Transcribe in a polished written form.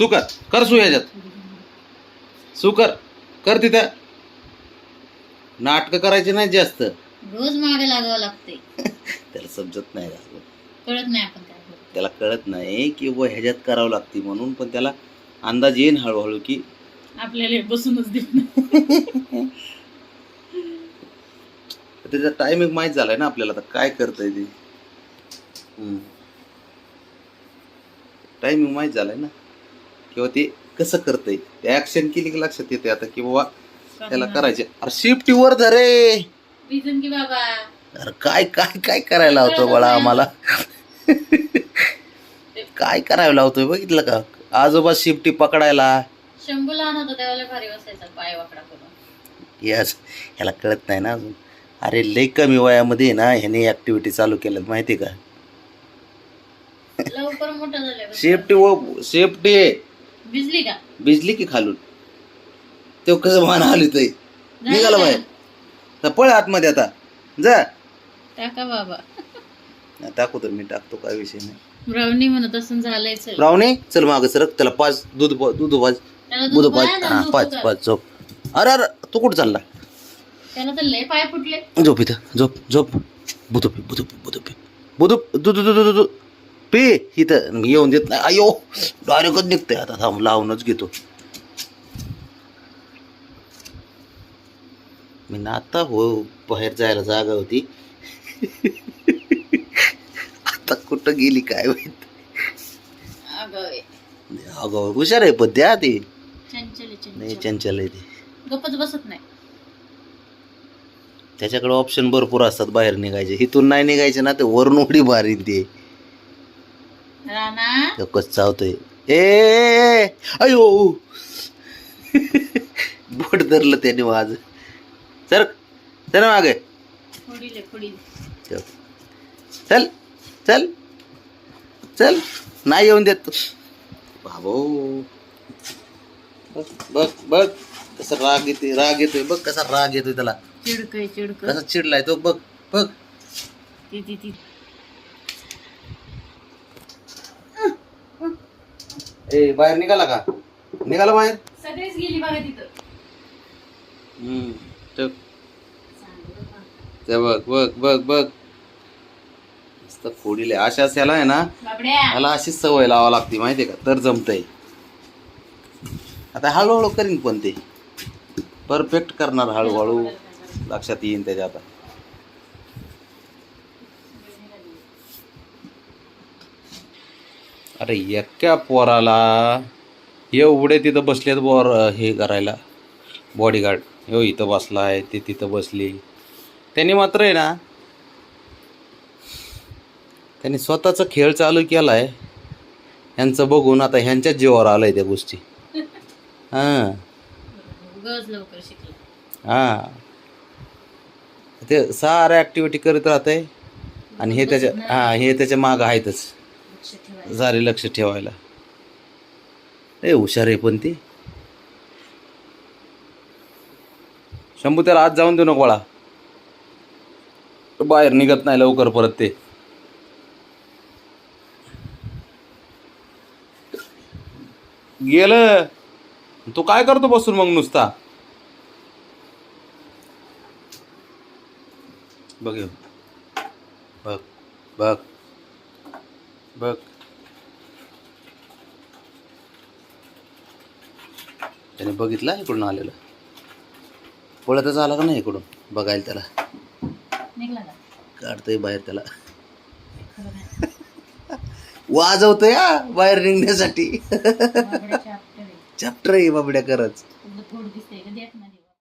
कर कर सू ह्याच्यात सू कर तिथं नाटकं करायची नाही जास्त रोज मागे लागावं लागते त्याला समजत नाही कळत नाही आपण काय करतो. त्याला कळत नाही की व ह्याच्यात करावं लागते म्हणून पण त्याला अंदाज येईन हळूहळू की आपल्याला बसूनच देत नाही. त्याचा टायमिंग माहीत झालाय ना आपल्याला आता काय करतंय ते टायमिंग माहीत झालाय ना किंवा ते कसं करतंय ते ऍक्शन केली की लक्षात येते आता की बाबा त्याला करायचे अरे शिफ्टी वर धरे रिझन की बाबा अरे काय काय काय करायला लावतो बाळा आम्हाला काय करायला लावतोय बघितलं का आजोबा शिफ्टी पकडायला शंभू लहान होता त्यावेळेला भारी बसायचा पाय वाकडा करून यस ह्याला कळत नाही ना अजून अरे लई कमी वयामध्ये ना ह्याने ऍक्टिव्हिटी चालू केल्यात माहिती का लवकर मोठं झालं शेफ्टी भिजली का भिजली की खालून तो कसं मान हलतोय निघाला बाहेर तर पळ आतमध्ये आता जा टाका बाबा टाकू तर मी टाकतो काय विषय नाही ब्राउनी म्हणत असं झालंय चल रावणे चल माग सरक त्याला पाच दूध पाच हा पाच झोप अरे अरे तू कुठं चालला त्याला तर लय पाय फुटले झोप इथं झोप बुधू पे इथं येऊन देत नाही अयो डायरेक्टच निघतंय आता थांब लावूनच घेतो मी ना आता हो बाहेर जायला जागा होती आता कुठं गेली काय माहित अगं हुशार आहे पण द्या ते नाही चंचल आहे ते गप्पच बसत नाही त्याच्याकडे ऑप्शन भरपूर असतात बाहेर निघायचे इथून नाही निघायचे ना ते वरून उडी मारीन ते राणा कस चावतोय ए अयो बोट धरलं त्याने माझ सर चल मागे चल चल चल नाही येऊन देत बाबो बघ बघ कसा राग येतोय बघ कसा राग येतोय त्याला चिडक कसा चिडलाय तो बघ बघ ए बाहेर निघाला का निघाला बाहेर सगळेच गेली बघा तिथं ते बघ मस्त फोडीले अशाच याला आहे ना याला अशीच सवय लावा लागते माहितीये का तर जमतय आता हळूहळू करीन पण ते परफेक्ट करणार हळूहळू लक्षात येईन त्याच्या आता अरे एक्या पोराला एवढे तिथं बसलेत हे करायला बॉडीगार्ड हो इथं बसलाय ते तिथं बसली त्यांनी मात्र आहे ना त्यांनी स्वतःचा खेळ चालू केलाय ह्यांचं बघून आता ह्यांच्याच जीवावर आलंय त्या गोष्टी हां ते साऱ्या ॲक्टिव्हिटी करत राहतंय आणि हे त्याच्या मागं आहेतच सारे लक्ष ठेवायला ए हुशार आहे पण ती शंभू त्याला आज जाऊन देऊ नको बाळा बाहेर निघत नाही लवकर परत ते गेलं तू काय करतो बसून मग नुसता बघ बघ बघ बघ त्याने बघितला इकडून आलेलं पळतच आला का नाही इकडून बघायला त्याला काढतोय बाहेर त्याला वाजवतोय बाहेर निघण्यासाठी चॅप्टर आहे बाबड्या खरंच